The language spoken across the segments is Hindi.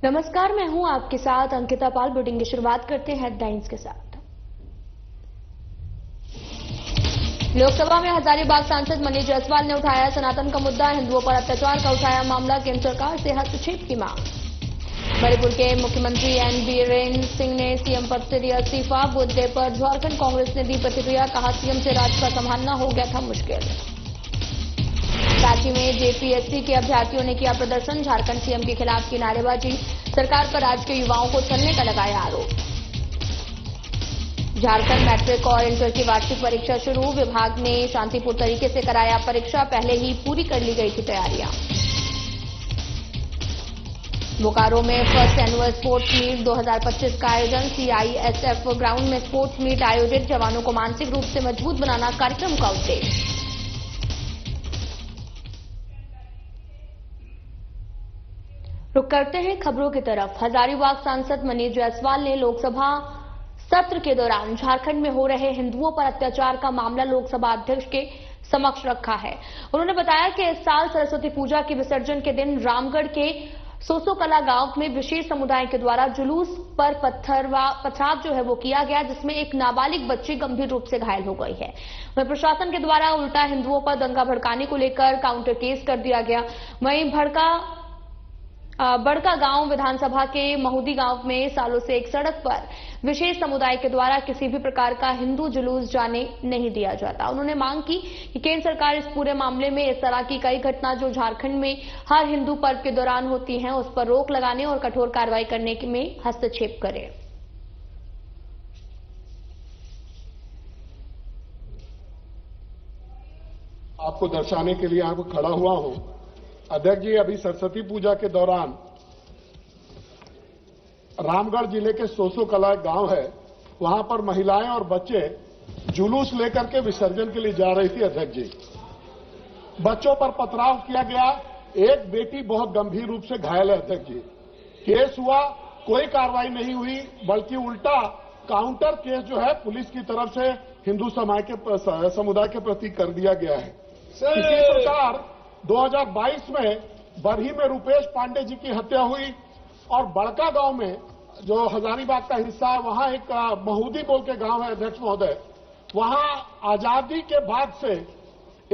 नमस्कार, मैं हूं आपके साथ अंकिता पाल। बुलेटिन की शुरुआत करते हैं हेडलाइंस के साथ। लोकसभा में हजारीबाग सांसद मनीष जायसवाल ने उठाया सनातन का मुद्दा। हिंदुओं पर अत्याचार का उठाया मामला। केंद्र सरकार से हस्तक्षेप की मांग। मणिपुर के मुख्यमंत्री एन बीरेन सिंह ने सीएम पद से दिया इस्तीफा। मुद्दे पर झारखंड कांग्रेस ने दी प्रतिक्रिया। कहा, सीएम से राज्य संभालना हो गया था मुश्किल। रांची में जेपीएससी के अभ्यर्थियों ने किया प्रदर्शन। झारखंड सीएम के खिलाफ की नारेबाजी। सरकार पर राज्य के युवाओं को छलने का लगाया आरोप। झारखंड मैट्रिक और इंटर की वार्षिक परीक्षा शुरू। विभाग ने शांतिपूर्ण तरीके से कराया परीक्षा। पहले ही पूरी कर ली गई थी तैयारियां। बोकारो में फर्स्ट एनुअल स्पोर्ट्स मीट 2025 का आयोजन। सीआईएसएफ ग्राउंड में स्पोर्ट्स मीट आयोजित। जवानों को मानसिक रूप से मजबूत बनाना कार्यक्रम का उद्देश्य। रुक करते हैं खबरों की तरफ। हजारीबाग सांसद मनीष जायसवाल ने लोकसभा सत्र के दौरान झारखंड में हो रहे हिंदुओं पर अत्याचार का मामला लोकसभा अध्यक्ष के समक्ष रखा है। उन्होंने बताया कि इस साल सरस्वती पूजा के विसर्जन के दिन रामगढ़ के सोसोकला गांव में विशेष समुदाय के द्वारा जुलूस पर पथराव जो है वो किया गया, जिसमें एक नाबालिग बच्ची गंभीर रूप से घायल हो गई है। वहीं प्रशासन के द्वारा उल्टा हिंदुओं पर दंगा भड़काने को लेकर काउंटर केस कर दिया गया। वहीं बड़का गांव विधानसभा के महूदी गांव में सालों से एक सड़क पर विशेष समुदाय के द्वारा किसी भी प्रकार का हिंदू जुलूस जाने नहीं दिया जाता। उन्होंने मांग की कि केंद्र सरकार इस पूरे मामले में इस तरह की कई घटना जो झारखंड में हर हिंदू पर्व के दौरान होती हैं, उस पर रोक लगाने और कठोर कार्रवाई करने में हस्तक्षेप करे। आपको दर्शाने के लिए यहाँ खड़ा हुआ हूं। अध्यक्ष जी, अभी सरस्वती पूजा के दौरान रामगढ़ जिले के सोसोकला गांव है, वहां पर महिलाएं और बच्चे जुलूस लेकर के विसर्जन के लिए जा रही थी। अध्यक्ष जी, बच्चों पर पथराव किया गया। एक बेटी बहुत गंभीर रूप से घायल है। अध्यक्ष जी, केस हुआ, कोई कार्रवाई नहीं हुई, बल्कि उल्टा काउंटर केस जो है पुलिस की तरफ से हिंदू समुदाय के प्रति कर दिया गया है। इसी प्रकार 2022 में बरही में रुपेश पांडे जी की हत्या हुई और बड़का गांव में जो हजारीबाग का हिस्सा है, वहां एक महूदी बोल के गांव है अध्यक्ष महोदय, वहां आजादी के बाद से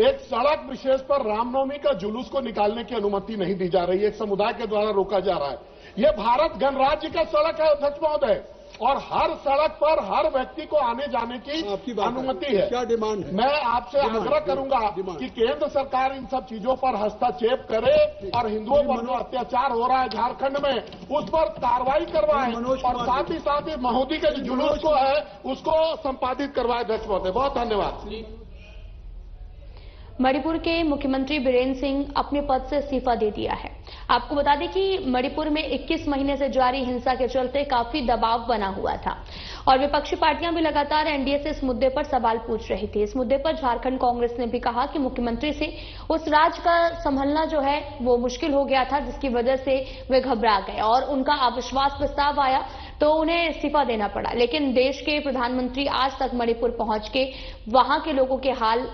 एक सड़क विशेष पर रामनवमी का जुलूस को निकालने की अनुमति नहीं दी जा रही है। एक समुदाय के द्वारा रोका जा रहा है। यह भारत गणराज्य का सड़क है अध्यक्ष महोदय, और हर सड़क पर हर व्यक्ति को आने जाने की अनुमति है। क्या डिमांड है? मैं आपसे आग्रह करूंगा कि केंद्र सरकार इन सब चीजों पर हस्तक्षेप करे और हिंदुओं पर जो अत्याचार हो रहा है झारखंड में, उस पर कार्रवाई करवाए और साथ ही महूदी के जो जुलूस को है उसको संपादित करवाए। अध्यक्ष महोदय, बहुत धन्यवाद। मणिपुर के मुख्यमंत्री बीरेन सिंह अपने पद से इस्तीफा दे दिया है। आपको बता दें कि मणिपुर में 21 महीने से जारी हिंसा के चलते काफी दबाव बना हुआ था और विपक्षी पार्टियां भी लगातार एनडीए से इस मुद्दे पर सवाल पूछ रही थी। इस मुद्दे पर झारखंड कांग्रेस ने भी कहा कि मुख्यमंत्री से उस राज्य का संभलना जो है वो मुश्किल हो गया था, जिसकी वजह से वे घबरा गए और उनका अविश्वास प्रस्ताव आया तो उन्हें इस्तीफा देना पड़ा। लेकिन देश के प्रधानमंत्री आज तक मणिपुर पहुंच के वहां के लोगों के हाल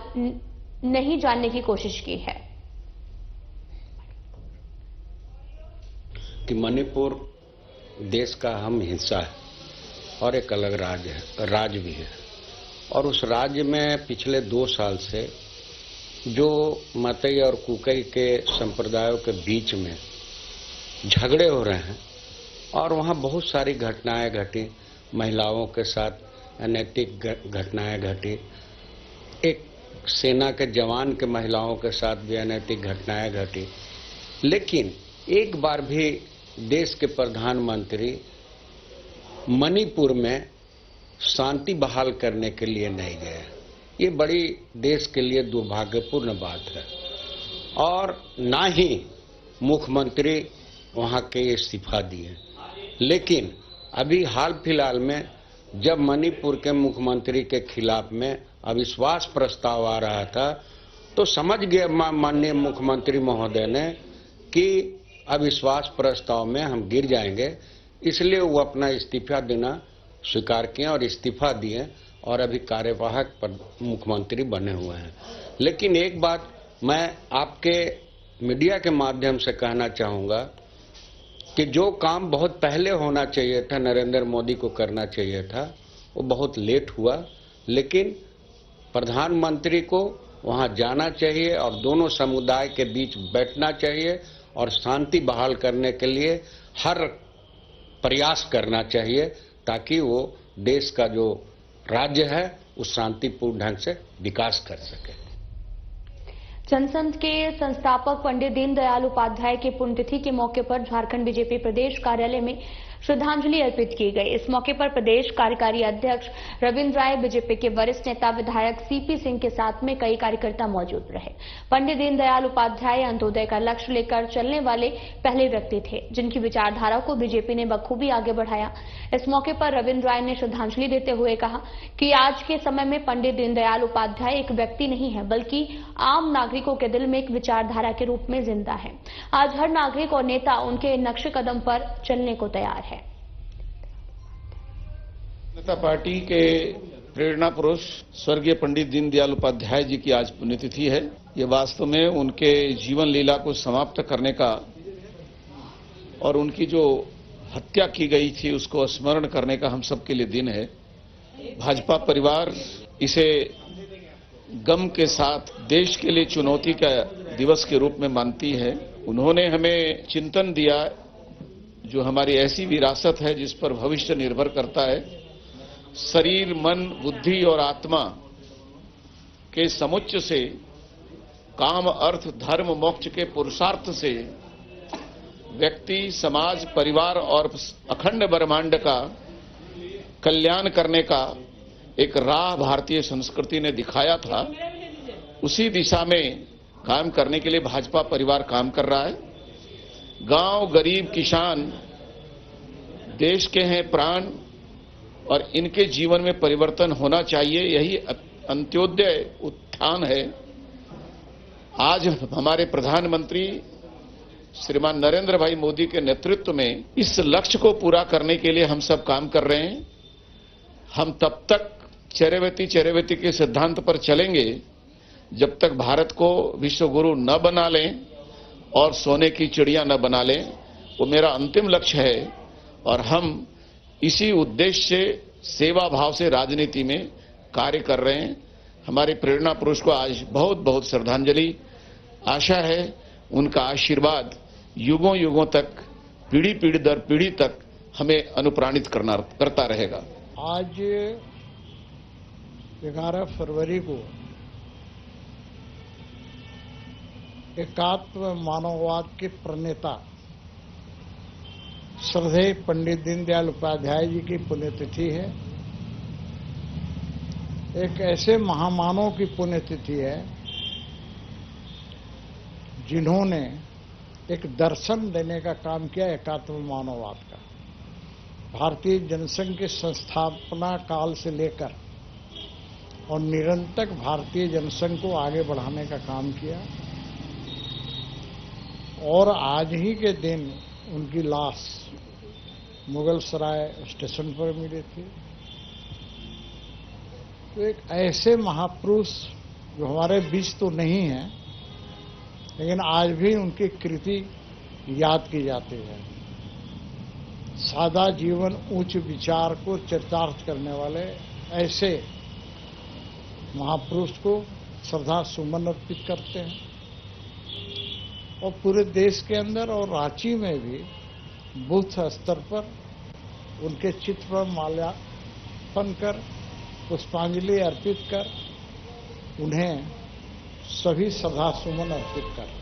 नहीं जानने की कोशिश की है। कि मणिपुर देश का अहम हिस्सा है और एक अलग राज्य भी है, और उस राज्य में पिछले 2 साल से जो मतई और कुकई के संप्रदायों के बीच में झगड़े हो रहे हैं और वहां बहुत सारी घटनाएं घटी, महिलाओं के साथ अनैतिक घटनाएं घटी, एक सेना के जवान के महिलाओं के साथ भी अनैतिक घटनाएं घटी। लेकिन एक बार भी देश के प्रधानमंत्री मणिपुर में शांति बहाल करने के लिए नहीं गए। ये बड़ी देश के लिए दुर्भाग्यपूर्ण बात है, और ना ही मुख्यमंत्री वहां के इस्तीफा दिए। लेकिन अभी हाल फिलहाल में जब मणिपुर के मुख्यमंत्री के खिलाफ में अविश्वास प्रस्ताव आ रहा था, तो समझ गए माननीय मुख्यमंत्री महोदय ने कि अविश्वास प्रस्ताव में हम गिर जाएंगे, इसलिए वो अपना इस्तीफा देना स्वीकार किए और इस्तीफा दिए और अभी कार्यवाहक मुख्यमंत्री बने हुए हैं। लेकिन एक बात मैं आपके मीडिया के माध्यम से कहना चाहूंगा कि जो काम बहुत पहले होना चाहिए था, नरेंद्र मोदी को करना चाहिए था, वो बहुत लेट हुआ। लेकिन प्रधानमंत्री को वहां जाना चाहिए और दोनों समुदाय के बीच बैठना चाहिए और शांति बहाल करने के लिए हर प्रयास करना चाहिए, ताकि वो देश का जो राज्य है उस शांतिपूर्ण ढंग से विकास कर सके। जनसंघ के संस्थापक पंडित दीनदयाल उपाध्याय की पुण्यतिथि के मौके पर झारखंड बीजेपी प्रदेश कार्यालय में श्रद्धांजलि अर्पित की गई। इस मौके पर प्रदेश कार्यकारी अध्यक्ष रविंद्र राय, बीजेपी के वरिष्ठ नेता विधायक सीपी सिंह के साथ में कई कार्यकर्ता मौजूद रहे। पंडित दीनदयाल उपाध्याय अंत्योदय का लक्ष्य लेकर चलने वाले पहले व्यक्ति थे, जिनकी विचारधारा को बीजेपी ने बखूबी आगे बढ़ाया। इस मौके पर रविंद्र राय ने श्रद्धांजलि देते हुए कहा कि आज के समय में पंडित दीनदयाल उपाध्याय एक व्यक्ति नहीं है, बल्कि आम नागरिकों के दिल में एक विचारधारा के रूप में जिंदा है। आज हर नागरिक और नेता उनके नक्शे कदम पर चलने को तैयार है। जनता पार्टी के प्रेरणा पुरुष स्वर्गीय पंडित दीनदयाल उपाध्याय जी की आज पुण्यतिथि है। ये वास्तव में उनके जीवन लीला को समाप्त करने का और उनकी जो हत्या की गई थी उसको स्मरण करने का हम सबके लिए दिन है। भाजपा परिवार इसे गम के साथ देश के लिए चुनौती का दिवस के रूप में मानती है। उन्होंने हमें चिंतन दिया जो हमारी ऐसी विरासत है जिस पर भविष्य निर्भर करता है। शरीर, मन, बुद्धि और आत्मा के समुच्चय से, काम, अर्थ, धर्म, मोक्ष के पुरुषार्थ से व्यक्ति, समाज, परिवार और अखंड ब्रह्मांड का कल्याण करने का एक राह भारतीय संस्कृति ने दिखाया था। उसी दिशा में काम करने के लिए भाजपा परिवार काम कर रहा है। गांव, गरीब, किसान देश के हैं प्राण और इनके जीवन में परिवर्तन होना चाहिए। यही अंत्योदय उत्थान है। आज हमारे प्रधानमंत्री श्रीमान नरेंद्र भाई मोदी के नेतृत्व में इस लक्ष्य को पूरा करने के लिए हम सब काम कर रहे हैं। हम तब तक चरैवेति के सिद्धांत पर चलेंगे जब तक भारत को विश्व गुरु न बना लें और सोने की चिड़िया न बना लें। वो मेरा अंतिम लक्ष्य है और हम इसी उद्देश्य से, सेवा भाव से राजनीति में कार्य कर रहे हैं। हमारे प्रेरणा पुरुष को आज बहुत बहुत श्रद्धांजलि। आशा है उनका आशीर्वाद युगों युगों तक, पीढ़ी दर पीढ़ी तक हमें अनुप्राणित करता रहेगा। आज 11 फरवरी को एकात्म मानववाद के प्रणेता श्रद्धेय पंडित दीनदयाल उपाध्याय जी की पुण्यतिथि है। एक ऐसे महामानव की पुण्यतिथि है जिन्होंने एक दर्शन देने का काम किया, एकात्म मानववाद का। भारतीय जनसंघ के संस्थापना काल से लेकर और निरंतर भारतीय जनसंघ को आगे बढ़ाने का काम किया और आज ही के दिन उनकी लाश मुगल सराय स्टेशन पर मिली थी। तो एक ऐसे महापुरुष जो हमारे बीच तो नहीं है, लेकिन आज भी उनकी कृति याद की जाती है। सादा जीवन, उच्च विचार को चरितार्थ करने वाले ऐसे महापुरुष को श्रद्धा सुमन अर्पित करते हैं और पूरे देश के अंदर और रांची में भी बूथ स्तर पर उनके चित्र पर माल्यार्पण कर, पुष्पांजलि अर्पित कर, उन्हें सभी श्रद्धा सुमन अर्पित कर।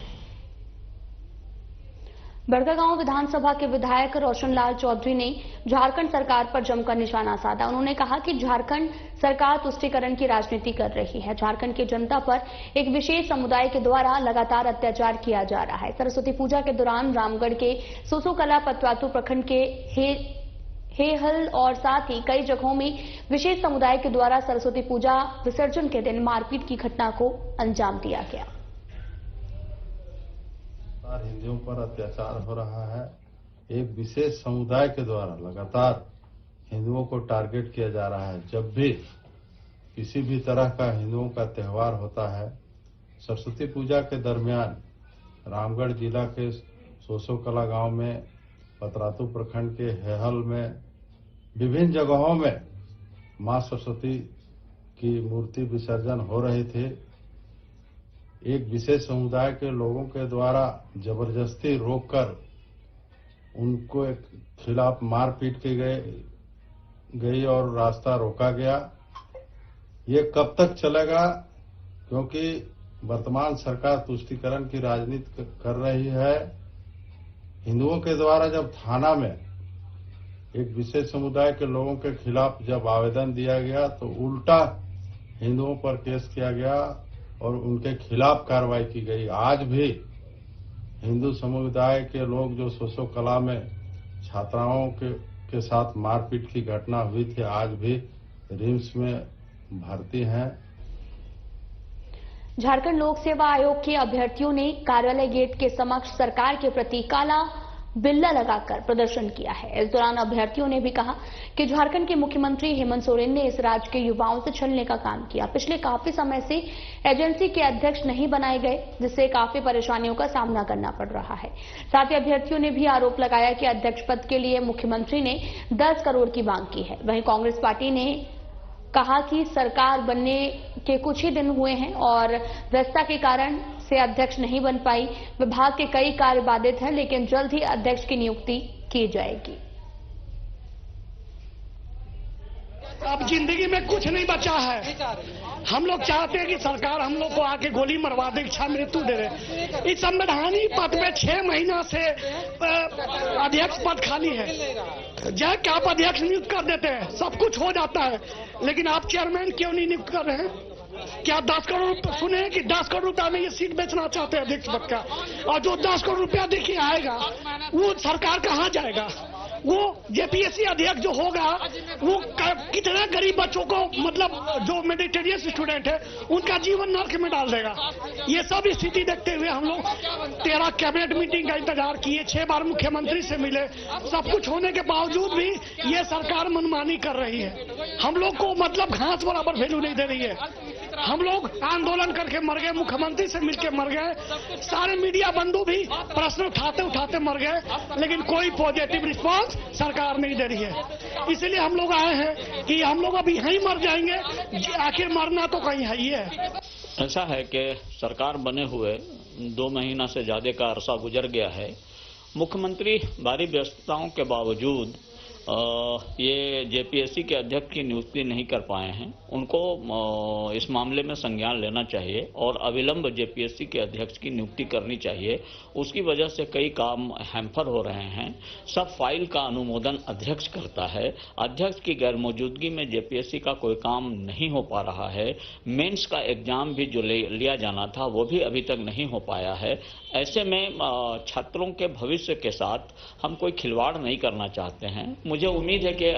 बड़कागांव विधानसभा के विधायक रोशनलाल चौधरी ने झारखंड सरकार पर जमकर निशाना साधा। उन्होंने कहा कि झारखंड सरकार तुष्टीकरण की राजनीति कर रही है। झारखंड की जनता पर एक विशेष समुदाय के द्वारा लगातार अत्याचार किया जा रहा है। सरस्वती पूजा के दौरान रामगढ़ के सोसोकला पतवातू प्रखंड के हेहल और साथ ही कई जगहों में विशेष समुदाय के द्वारा सरस्वती पूजा विसर्जन के दिन मारपीट की घटना को अंजाम दिया गया। हिंदुओं पर अत्याचार हो रहा है। एक विशेष समुदाय के द्वारा लगातार हिंदुओं को टारगेट किया जा रहा है। जब भी किसी भी तरह का हिंदुओं का त्यौहार होता है, सरस्वती पूजा के दरमियान रामगढ़ जिला के सोसोकला गांव में पतरातू प्रखंड के हेहल में विभिन्न जगहों में मां सरस्वती की मूर्ति विसर्जन हो रही थी। एक विशेष समुदाय के लोगों के द्वारा जबरदस्ती रोककर उनको खिलाफ मारपीट की गई और रास्ता रोका गया। ये कब तक चलेगा? क्योंकि वर्तमान सरकार तुष्टीकरण की राजनीति कर रही है। हिंदुओं के द्वारा जब थाना में एक विशेष समुदाय के लोगों के खिलाफ जब आवेदन दिया गया तो उल्टा हिंदुओं पर केस किया गया और उनके खिलाफ कार्रवाई की गई। आज भी हिंदू समुदाय के लोग जो सोशो कला में छात्राओं के साथ मारपीट की घटना हुई थी, आज भी रिम्स में भर्ती हैं। झारखंड लोक सेवा आयोग के अभ्यर्थियों ने कार्यालय गेट के समक्ष सरकार के प्रति काला बिल्ला लगाकर प्रदर्शन किया है। इस दौरान अभ्यर्थियों ने भी कहा कि झारखंड के मुख्यमंत्री हेमंत सोरेन ने इस राज्य के युवाओं से छलने का काम किया। पिछले काफी समय से एजेंसी के अध्यक्ष नहीं बनाए गए, जिससे काफी परेशानियों का सामना करना पड़ रहा है। साथ ही अभ्यर्थियों ने भी आरोप लगाया कि अध्यक्ष पद के लिए मुख्यमंत्री ने 10 करोड़ की मांग की है। वहीं कांग्रेस पार्टी ने कहा कि सरकार बनने के कुछ ही दिन हुए हैं और व्यस्तता के कारण से अध्यक्ष नहीं बन पाई। विभाग के कई कार्य बाधित हैं, लेकिन जल्द ही अध्यक्ष की नियुक्ति की जाएगी। अब जिंदगी में कुछ नहीं बचा है। हम लोग चाहते हैं कि सरकार हम लोग को आके गोली मरवा दे, इच्छा मृत्यु दे रहे। इस संवैधानिक पद पे 6 महीना से अध्यक्ष पद खाली है। जय क्या आप अध्यक्ष नियुक्त कर देते हैं, सब कुछ हो जाता है, लेकिन आप चेयरमैन क्यों नहीं नियुक्त कर रहे हैं? क्या 10 करोड़ सुने कि 10 करोड़ रुपया में ये सीट बेचना चाहते हैं अध्यक्ष पद का? और जो 10 करोड़ रुपया देखिए आएगा वो सरकार कहाँ जाएगा? वो जेपीएससी अध्यक्ष जो होगा वो कितना गरीब बच्चों को, मतलब जो मेडिटेरियस स्टूडेंट है उनका जीवन नर्क में डाल देगा। ये सब स्थिति देखते हुए हम लोग 13 कैबिनेट मीटिंग का इंतजार किए, 6 बार मुख्यमंत्री से मिले, सब कुछ होने के बावजूद भी ये सरकार मनमानी कर रही है। हम लोग को मतलब घास बराबर वैल्यू नहीं दे रही है। हम लोग आंदोलन करके मर गए, मुख्यमंत्री से मिलकर मर गए, सारे मीडिया बंधु भी प्रश्न उठाते उठाते मर गए, लेकिन कोई पॉजिटिव रिस्पांस सरकार नहीं दे रही है। इसलिए हम लोग आए हैं कि हम लोग अभी यहीं मर जाएंगे, आखिर मरना तो कहीं है ही है। ऐसा है कि सरकार बने हुए 2 महीना से ज्यादा का अरसा गुजर गया है। मुख्यमंत्री भारी व्यस्तताओं के बावजूद ये जेपीएससी के अध्यक्ष की नियुक्ति नहीं कर पाए हैं। उनको इस मामले में संज्ञान लेना चाहिए और अविलंब जेपीएससी के अध्यक्ष की नियुक्ति करनी चाहिए। उसकी वजह से कई काम हैम्पर हो रहे हैं। सब फाइल का अनुमोदन अध्यक्ष करता है। अध्यक्ष की गैर मौजूदगी में जेपीएससी का कोई काम नहीं हो पा रहा है। मेंस का एग्जाम भी जो लिया जाना था वो भी अभी तक नहीं हो पाया है। ऐसे में छात्रों के भविष्य के साथ हम कोई खिलवाड़ नहीं करना चाहते हैं। मुझे उम्मीद है कि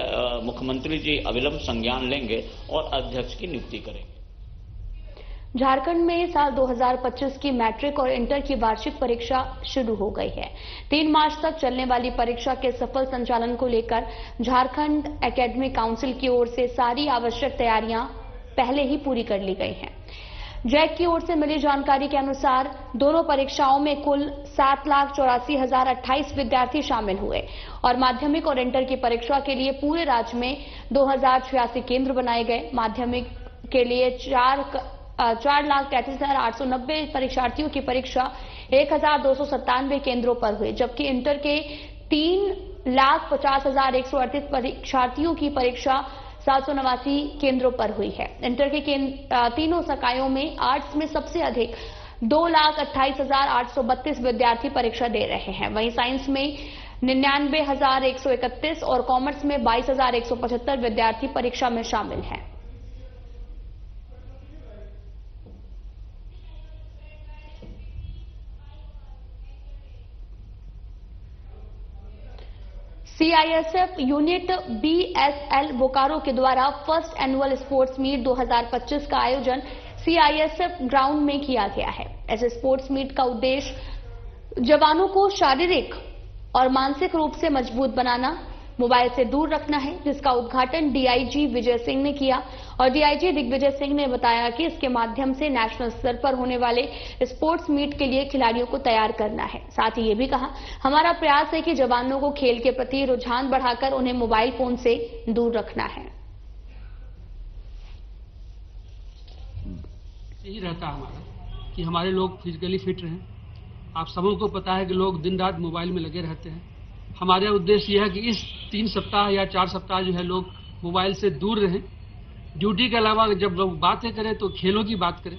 मुख्यमंत्री जी अविलंब संज्ञान लेंगे और अध्यक्ष की नियुक्ति करेंगे। झारखंड में साल 2025 की मैट्रिक और इंटर की वार्षिक परीक्षा शुरू हो गई है। 3 मार्च तक चलने वाली परीक्षा के सफल संचालन को लेकर झारखंड एकेडमिक काउंसिल की ओर से सारी आवश्यक तैयारियां पहले ही पूरी कर ली गई हैं। जैक की ओर से मिली जानकारी के अनुसार दोनों परीक्षाओं में कुल 7,84,028 विद्यार्थी शामिल हुए और माध्यमिक और इंटर की परीक्षा के लिए पूरे राज्य में 2,086 केंद्र बनाए गए। माध्यमिक के लिए 4,33,890 परीक्षार्थियों की परीक्षा 1,297 केंद्रों पर हुई, जबकि इंटर के 3,50,138 परीक्षार्थियों की परीक्षा 789 केंद्रों पर हुई है। इंटर के तीनों संकायों में आर्ट्स में सबसे अधिक 2,28,832 विद्यार्थी परीक्षा दे रहे हैं। वहीं साइंस में 99,131 और कॉमर्स में 22,175 विद्यार्थी परीक्षा में शामिल हैं। सीआईएसएफ यूनिट बीएसएल बोकारो के द्वारा फर्स्ट एनुअल स्पोर्ट्स मीट 2025 का आयोजन सीआईएसएफ ग्राउंड में किया गया है। ऐसे स्पोर्ट्स मीट का उद्देश्य जवानों को शारीरिक और मानसिक रूप से मजबूत बनाना, मोबाइल से दूर रखना है, जिसका उद्घाटन डीआईजी विजय सिंह ने किया। और डीआईजी दिग्विजय सिंह ने बताया कि इसके माध्यम से नेशनल स्तर पर होने वाले स्पोर्ट्स मीट के लिए खिलाड़ियों को तैयार करना है। साथ ही ये भी कहा, हमारा प्रयास है कि जवानों को खेल के प्रति रुझान बढ़ाकर उन्हें मोबाइल फोन से दूर रखना है। यही रहता हमारा कि हमारे लोग फिजिकली फिट रहें। आप सबों को पता है कि लोग दिन रात मोबाइल में लगे रहते हैं। हमारा उद्देश्य यह है कि इस 3 सप्ताह या 4 सप्ताह जो है लोग मोबाइल से दूर रहें। ड्यूटी के अलावा जब लोग बातें करें तो खेलों की बात करें,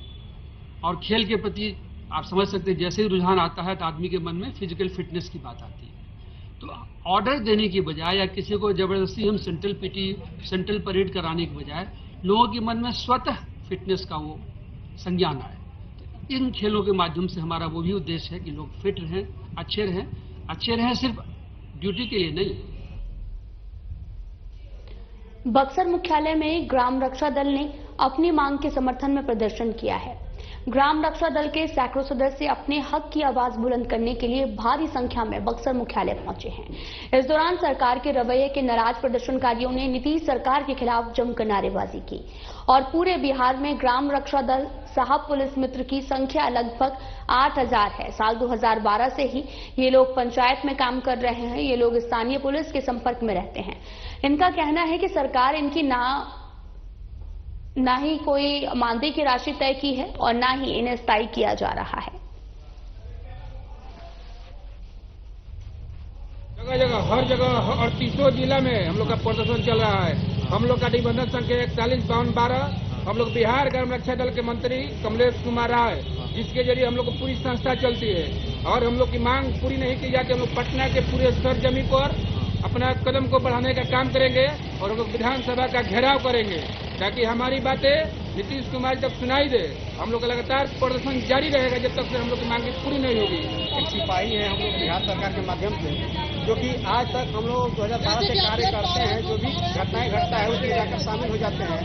और खेल के प्रति आप समझ सकते हैं जैसे ही रुझान आता है तो आदमी के मन में फिजिकल फिटनेस की बात आती है। तो ऑर्डर देने की बजाय या किसी को जबरदस्ती हम सेंट्रल परेड कराने की बजाय लोगों के मन में स्वतः फिटनेस का वो संज्ञान आए। तो इन खेलों के माध्यम से हमारा वो भी उद्देश्य है कि लोग फिट रहें, अच्छे रहें सिर्फ ड्यूटी के लिए नहीं। बक्सर मुख्यालय में ग्राम रक्षा दल ने अपनी मांग के समर्थन में प्रदर्शन किया है। ग्राम रक्षा दल के सैकड़ों सदस्य अपने हक की आवाज बुलंद करने के लिए भारी संख्या में बक्सर मुख्यालय पहुंचे हैं। इस दौरान सरकार के रवैये के नाराज प्रदर्शनकारियों ने नीतीश सरकार के खिलाफ जमकर नारेबाजी की और पूरे बिहार में ग्राम रक्षा दल साहब पुलिस मित्र की संख्या लगभग 8000 है। साल 2012 से ही ये लोग पंचायत में काम कर रहे हैं। ये लोग स्थानीय पुलिस के संपर्क में रहते हैं। इनका कहना है कि सरकार इनकी ना ही कोई मानदेय की राशि तय की है और ना ही इन्हें स्थायी किया जा रहा है। जगह जगह हर जगह 38 जिला में हम लोग का प्रदर्शन चल रहा है। हम लोग का निबंधन संख्या 415212। हम लोग बिहार ग्राम रक्षा दल के मंत्री कमलेश कुमार राय, जिसके जरिए हम लोग को पूरी संस्था चलती है, और हम लोग की मांग पूरी नहीं की जाती। हम लोग पटना के पूरे स्तर जमीन पर अपना कदम को बढ़ाने का काम करेंगे और हम लोग विधानसभा का घेराव करेंगे ताकि हमारी बातें नीतीश कुमार जब सुनाई दे। हम लोग का लगातार प्रदर्शन जारी रहेगा जब तक से हम लोग की मांग पूरी नहीं होगी। एक सिपाही है हम लोग बिहार सरकार के माध्यम से, जो कि आज तक हम लोग 2012 से कार्य करते हैं। जो भी घटनाएं घटता है उसमें जाकर शामिल हो जाते हैं।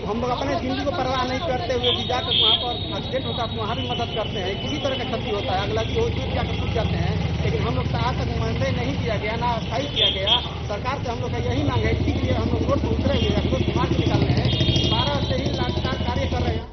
हम लोग अपने जिंदगी को परवाह नहीं करते हुए भी जाकर वहाँ पर एक्सीडेंट होता है तो वहाँ भी मदद करते हैं। किसी तरह का क्षति होता है अगला की वो चीज जाकर छूट जाते हैं। लेकिन हम लोग आज तक मानदेय नहीं किया गया, ना अस्थायी किया गया। सरकार से हम लोग का यही मांग है, इसी लिए हम लोग रोड पर उतरेंगे, रोड मार्च निकालने हैं। 12 से ही लगातार कार्य कर रहे हैं।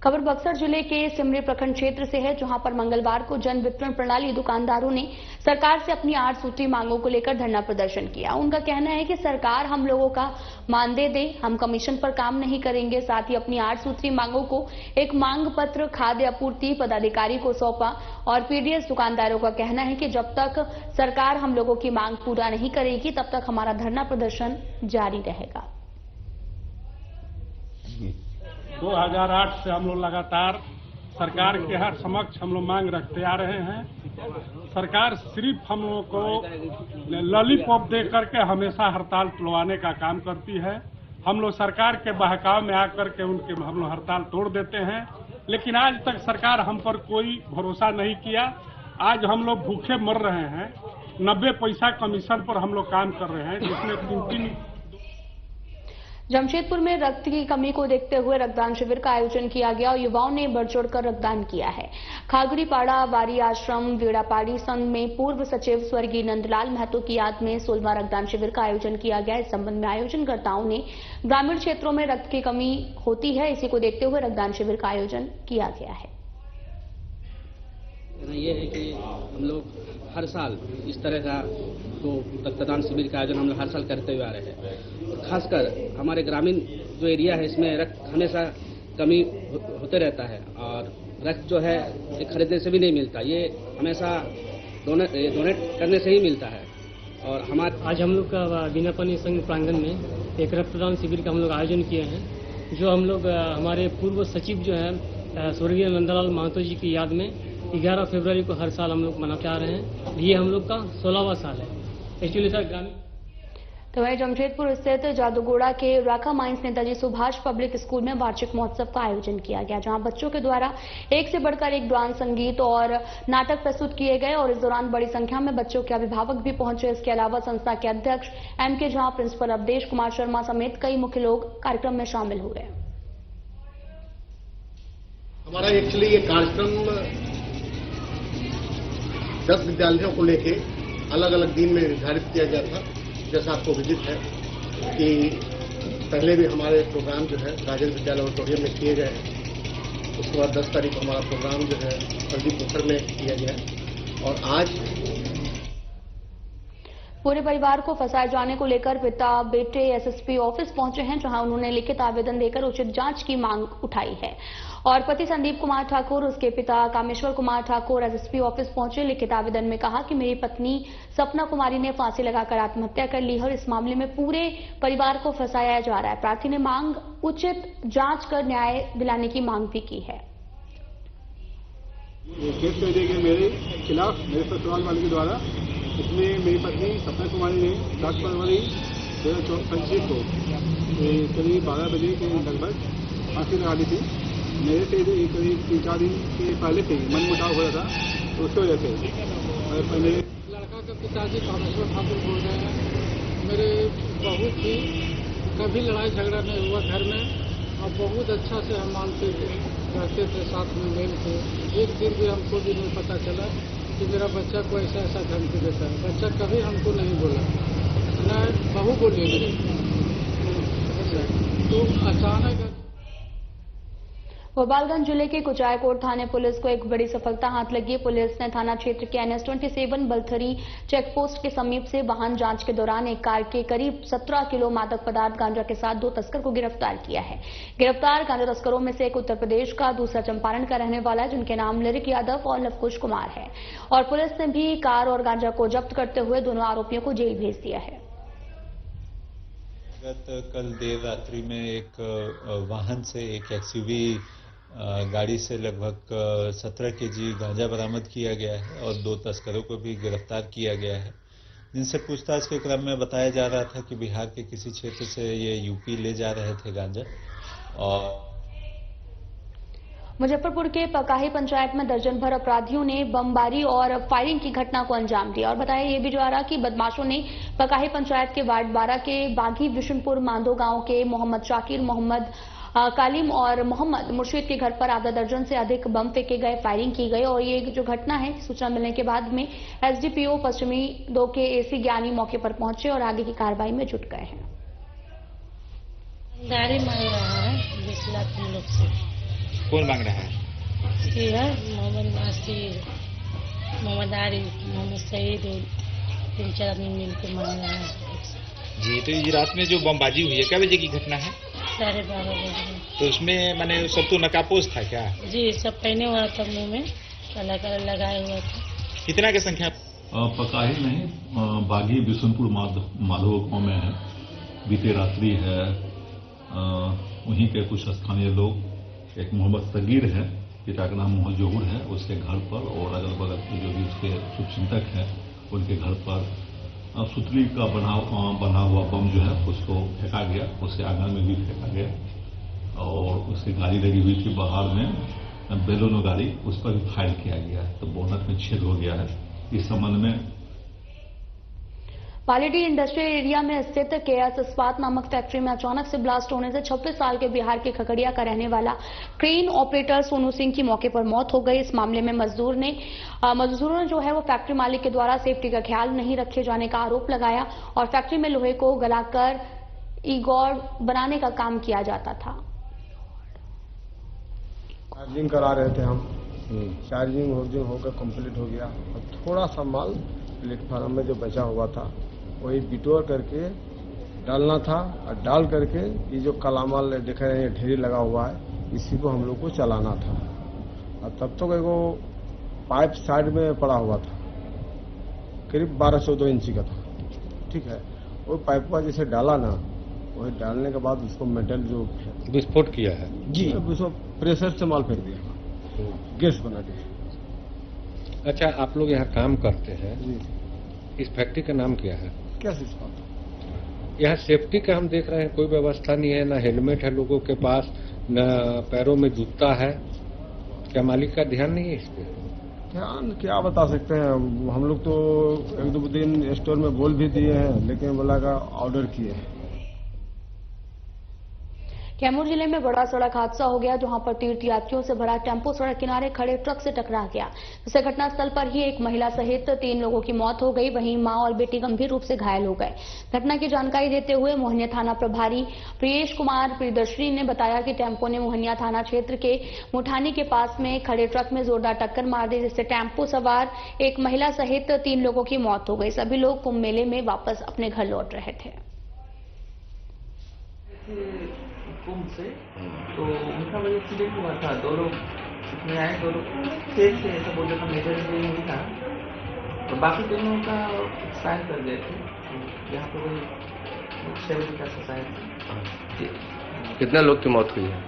खबर बक्सर जिले के सिमरी प्रखंड क्षेत्र से है, जहां पर मंगलवार को जन वितरण प्रणाली दुकानदारों ने सरकार से अपनी 8 सूत्री मांगों को लेकर धरना प्रदर्शन किया। उनका कहना है कि सरकार हम लोगों का मानदेय दे, हम कमीशन पर काम नहीं करेंगे। साथ ही अपनी 8 सूत्री मांगों को एक मांग पत्र खाद्य आपूर्ति पदाधिकारी को सौंपा। और पीडीएस दुकानदारों का कहना है कि जब तक सरकार हम लोगों की मांग पूरा नहीं करेगी तब तक हमारा धरना प्रदर्शन जारी रहेगा। 2008 से हम लोग लगातार सरकार के हर समक्ष हम लोग मांग रखते आ रहे हैं। सरकार सिर्फ हम लोगों को लॉलीपॉप दे करके हमेशा हड़ताल तुड़वाने का काम करती है। हम लोग सरकार के बहकाव में आकर के उनके हम लोग हड़ताल तोड़ देते हैं, लेकिन आज तक सरकार हम पर कोई भरोसा नहीं किया। आज हम लोग भूखे मर रहे हैं। 90 पैसा कमीशन पर हम लोग काम कर रहे हैं, जिसमें 3 जमशेदपुर में रक्त की कमी को देखते हुए रक्तदान शिविर का आयोजन किया गया और युवाओं ने बढ़ चढ़कर रक्तदान किया है। खागड़ीपाड़ा वारी आश्रम वेड़ापाड़ी संघ में पूर्व सचिव स्वर्गीय नंदलाल महतो की याद में 16वां रक्तदान शिविर का आयोजन किया गया। इस संबंध में आयोजनकर्ताओं ने ग्रामीण क्षेत्रों में रक्त की कमी होती है, इसी को देखते हुए रक्तदान शिविर का आयोजन किया गया है। ये है कि हम लोग हर साल इस तरह का तो रक्तदान शिविर का आयोजन हम लोग हर साल करते हुए आ रहे हैं। खासकर हमारे ग्रामीण जो एरिया है इसमें रक्त हमेशा कमी होते रहता है और रक्त जो है खरीदने से भी नहीं मिलता, ये हमेशा डोनेट करने से ही मिलता है। और हमारे आज हम लोग का बीनापानी संघ प्रांगण में एक रक्तदान शिविर का हम लोग आयोजन किए हैं, जो हम लोग हमारे पूर्व सचिव जो है स्वर्गीय नंदलाल महतो जी की याद में 11 फरवरी को हर साल हम लोग मनाते आ रहे हैं। ये हम लोग का 16वां साल है। एक्चुअली सर ग्रामीण तो वहीं जमशेदपुर स्थित जादूगोड़ा के राखा mines Netaji Subhash public school में वार्षिक महोत्सव का आयोजन किया गया, जहां बच्चों के द्वारा एक से बढ़कर एक डांस, संगीत और नाटक प्रस्तुत किए गए और इस दौरान बड़ी संख्या में बच्चों के अभिभावक भी पहुंचे। इसके अलावा संस्था के अध्यक्ष MK झा, प्रिंसिपल अवधेश कुमार शर्मा समेत कई मुख्य लोग कार्यक्रम में शामिल हुए। हमारा एक्चुअली ये कार्यक्रम 10 विद्यालयों को लेके अलग अलग दिन में निर्धारित किया गया था। जैसा आपको विदित है कि पहले भी हमारे प्रोग्राम जो है राजेंद्र विद्यालय ऑडिटोरियम में किए गए हैं। उसके बाद 10 तारीख को हमारा प्रोग्राम जो है प्रदीप पोखर में किया गया और आज पूरे परिवार को फंसाए जाने को लेकर पिता बेटे एसएसपी ऑफिस पहुंचे हैं, जहां उन्होंने लिखित आवेदन देकर उचित जांच की मांग उठाई है। और पति संदीप कुमार ठाकुर, उसके पिता कामेश्वर कुमार ठाकुर एसएसपी ऑफिस पहुंचे। लिखित आवेदन में कहा कि मेरी पत्नी सपना कुमारी ने फांसी लगाकर आत्महत्या कर ली है और इस मामले में पूरे परिवार को फंसाया जा रहा है। प्रार्थी ने मांग उचित जांच कर न्याय दिलाने की मांग भी की है। केस कर दिया गया मेरे खिलाफ मेरे ससुराल वाले के द्वारा। इसमें मेरी पत्नी सपना कुमारी ने 10 फरवरी 2025 को करीब 12 बजे के लगभग फांसी लगा दी थी। मेरे से करीब 3-4 दिन के पहले से मन मुटाव हो रहा था, तो उसकी वजह से मेरे लड़का के पिताजी कामेश्वर ठाकुर बोल रहे हैं। मेरे बहू थी, कभी लड़ाई झगड़ा नहीं हुआ घर में और बहुत अच्छा से हम मानते थे, रहते थे, साथ में मेल थे। एक दिन भी हमको भी नहीं पता चला कि मेरा बच्चा को ऐसा ऐसा धमकी देता है। बच्चा कभी हमको नहीं बोला, न बहू बोली मेरी। तो अचानक गोपालगंज जिले के कुचायकोट थाने पुलिस को एक बड़ी सफलता हाथ लगी है। पुलिस ने थाना क्षेत्र के NS-27 बलथरी चेकपोस्ट के समीप से वाहन जांच के दौरान एक कार के करीब 17 किलो मादक पदार्थ गांजा के साथ 2 तस्कर को गिरफ्तार किया है। गिरफ्तार गांजा तस्करों में से एक उत्तर प्रदेश का, दूसरा चंपारण का रहने वाला है, जिनके नाम लिरिक यादव और लवकुश कुमार है। और पुलिस ने भी कार और गांजा को जब्त करते हुए दोनों आरोपियों को जेल भेज दिया है। कल देर रात्रि में एक वाहन से एक एक्सयूवी गाड़ी से लगभग 17 केजी गांजा बरामद किया गया है और 2 तस्करों को भी गिरफ्तार किया गया है, जिनसे पूछताछ के क्रम में बताया जा रहा था कि बिहार के किसी क्षेत्र से ये यूपी ले जा रहे थे गांजा। और मुजफ्फरपुर के पकाही पंचायत में दर्जन भर अपराधियों ने बमबारी और फायरिंग की घटना को अंजाम दिया। और बताया ये भी जा रहा कि बदमाशों ने पकाही पंचायत के वार्ड 12 के बागी विशुनपुर मांदो गांव के मोहम्मद शाकिर, मोहम्मद कालिम और मोहम्मद मुर्शीद के घर पर आधा दर्जन से अधिक बम फेंके गए, फायरिंग की गई। और ये जो घटना है, सूचना मिलने के बाद में एसडीपीओ पश्चिमी 2 के एसी ज्ञानी मौके पर पहुंचे और आगे की कार्रवाई में जुट गए हैं। गाड़ी मांग रहा है 20 लाख हम लोग से। कौन मांग रहा है? ये है मोहम्मद नासिर, मोहम्मद आरिफ, मोहम्मद सईद, 3-4 आदमी मिलकर मांग रहा है जी। तो ये रात में जो बमबाजी हुई है, क्या बजे की घटना है? 12:30 बजे। तो उसमें मैंने सब तो नकाबपोश था क्या? जी, सब पहने हुआ था, मुंह में काला काला लगाया हुआ था। कितना की संख्या? पकाही नहीं, बागी बिशुनपुर माधो गांव में है। बीते रात्रि है, वहीं के कुछ स्थानीय लोग, एक मोहम्मद सगीर है, पिता का नाम मोहम्मद जोहर है, उसके घर पर और अगल बगल के जो भी उसके शुभचिंतक हैं उनके घर पर सुतली का बना हुआ बम जो है उसको फेंका गया। उसके आंगन में भी फेंका गया और उसकी गाड़ी लगी हुई थी बाहर में, बेलोनो गाड़ी, उस पर भी फायर किया गया है। तो बोनट में छेद हो गया है। इस संबंध में पालीडीह इंडस्ट्रियल एरिया में स्थित केएस इस्पात नामक फैक्ट्री में अचानक से ब्लास्ट होने से 26 साल के बिहार के खगड़िया का रहने वाला क्रेन ऑपरेटर सोनू सिंह की मौके पर मौत हो गई। इस मामले में मजदूरों ने जो है वो फैक्ट्री मालिक के द्वारा सेफ्टी का ख्याल नहीं रखे जाने का आरोप लगाया और फैक्ट्री में लोहे को गलाकर ईगोर बनाने का काम किया जाता था। चार्जिंग करा रहे थे हम, चार्जिंग होकर कंप्लीट हो गया और थोड़ा सा माल प्लेटफार्म में जो बचा हुआ था वही बिटोर करके डालना था और डाल करके ये जो काला माल देख रहे हैं ढेरी लगा हुआ है, इसी को हम लोग को चलाना था। और तब तक एगो पाइप साइड में पड़ा हुआ था, करीब 12-14 इंची का था, ठीक है। वो पाइप का जैसे डाला ना, वही डालने के बाद उसको मेटल जो विस्फोट किया है जी, उसको प्रेशर से माल फेंक दिया, गैस बना दिया। अच्छा, आप लोग यहाँ काम करते हैं जी। इस फैक्ट्री का नाम क्या है? क्या इस्पात? यहाँ सेफ्टी का हम देख रहे हैं कोई व्यवस्था नहीं है, ना हेलमेट है लोगों के पास, न पैरों में जूता है। क्या मालिक का ध्यान नहीं है इस पे? ध्यान क्या बता सकते हैं हम लोग तो 1-2 दिन स्टोर में बोल भी दिए हैं, लेकिन बोला का ऑर्डर किए हैं। कैमूर जिले में बड़ा सड़क हादसा हो गया, जहां पर तीर्थयात्रियों से भरा टेम्पो सड़क किनारे खड़े ट्रक से टकरा गया, जिससे घटनास्थल पर ही एक महिला सहित 3 लोगों की मौत हो गई। वहीं मां और बेटी गंभीर रूप से घायल हो गए। घटना की जानकारी देते हुए मोहनिया थाना प्रभारी प्रियेश कुमार प्रियदर्शनी ने बताया कि टेम्पो ने मोहनिया थाना क्षेत्र के मुठानी के पास में खड़े ट्रक में जोरदार टक्कर मार दी, जिससे टेम्पो सवार एक महिला सहित 3 लोगों की मौत हो गई। सभी लोग कुंभ मेले में वापस अपने घर लौट रहे थे। कुंभ से तो उनका वही एक्सीडेंट हुआ था। 2 लोग इसमें आए, 2 लोग तेज थे, ऐसा बोलने का मेजर इंजरी नहीं था, और बाकी दोनों का एक्सपायर कर गए थे। यहाँ पे वही 6 बजे का एक्सपायर थे। कितने लोग की मौत हुई है?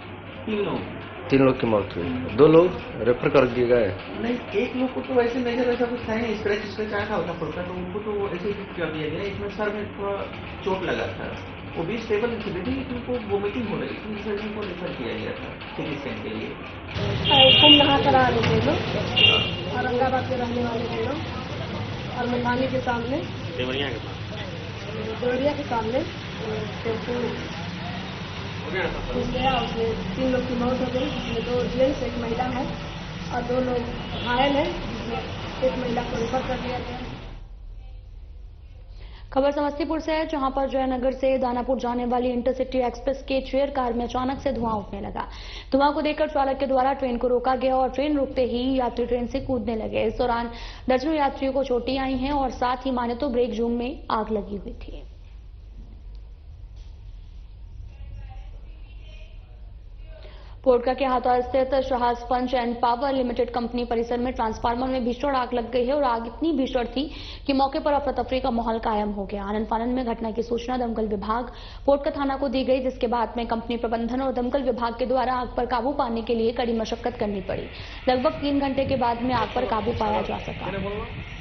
3 लोग की मौत हुई है। 2 लोग रेफर कर दिए गए? नहीं, 1 लोग को तो वैसे मेजर ऐसा कुछ था नहीं, स्क्रैच आया था हल्का फुल्का, तो उनको तो ऐसे ही कर दिया गया। इसमें सर में थोड़ा चोट लगा था, वो भी स्टेबल इंसिडेंट है, लेकिन उनको वोमिटिंग हो रही थी, इसलिए उनको रेफर किया गया था सिटी स्कैन के लिए। कुंभ नहा कर आ रहे थे लोग, औरंगाबाद के रहने वाले थे लोग, और मुठानी के सामने देवरिया के सामने टेम्पो घुस गया, उसमें 3 लोग की मौत हो गई, जिसमें 2 जेंट्स, 1 महिला है, और 2 लोग घायल हैं, जिसमें 1 महिला को रेफर कर दिया गया। खबर समस्तीपुर से है, जहां पर जयनगर से दानापुर जाने वाली इंटरसिटी एक्सप्रेस के चेयर कार में अचानक से धुआं उठने लगा। धुआं को देखकर चालक के द्वारा ट्रेन को रोका गया और ट्रेन रुकते ही यात्री ट्रेन से कूदने लगे। इस दौरान दर्जनों यात्रियों को चोटें आई हैं और साथ ही माने तो ब्रेक जूम में आग लगी हुई थी। पोटका के हाथा स्थित Shah sponge and power limited company परिसर में ट्रांसफार्मर में भीषण आग लग गई है और आग इतनी भीषण थी कि मौके पर अफरा तफरी का माहौल कायम हो गया। आनन फानन में घटना की सूचना दमकल विभाग पोटका थाना को दी गई, जिसके बाद में कंपनी प्रबंधन और दमकल विभाग के द्वारा आग पर काबू पाने के लिए कड़ी मशक्कत करनी पड़ी। लगभग 3 घंटे के बाद में आग पर काबू पाया जा सका।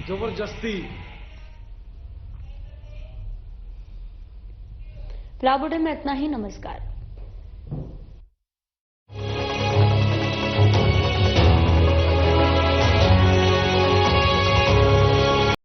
जबरदस्ती। फिलहाल बुलेटिन में इतना ही। नमस्कार।